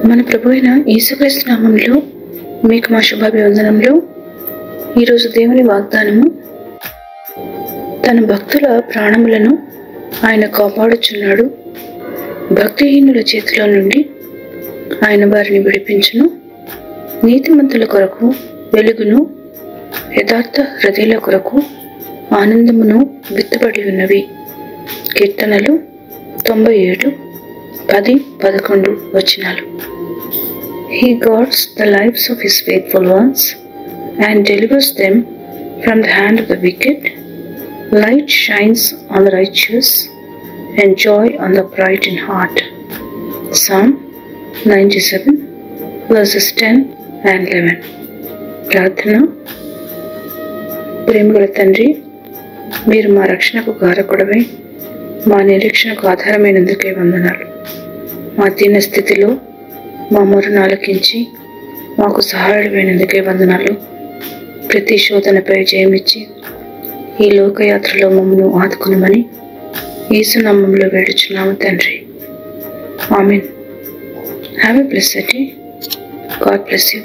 మన ప్రభు అయిన యేసుక్రీస్తు నామములో మీకు మా శుభాభివందనములు. ఈరోజు దేవుని వాగ్దానము, తన భక్తుల ప్రాణములను ఆయన కాపాడుచున్నాడు. భక్తిహీనుల చేతిలో నుండి ఆయన వారిని విడిపించును. నీతిమంతుల కొరకు వెలుగును, యథార్థ హృదయుల కొరకు ఆనందమును విత్తబడి ఉన్నవి. కీర్తనలు 97:10-11 వచనాలు. He guards the lives of his faithful ones and delivers them from the hand of the wicked. Light shines on the righteous and joy on the upright in heart. Psalm 97:10-11. ప్రార్థన. ప్రేమగల తండ్రి, మీరు మా రక్షణకు కారకుడవై మా నిరీక్షణకు ఆధారమైనందుకే వందనాలు. మా దీన స్థితిలో మా మొరను ఆలకించి మాకు సహాయుడమైనందుకే వందనాలు. ప్రతి శోధనపై జయమిచ్చి ఈ లోకయాత్రలో మమ్మల్ని ఆదుకునమని యేసు నామములో వేడుచున్నాము తండ్రి. ఆమేన్. Have a blessed day. God bless you.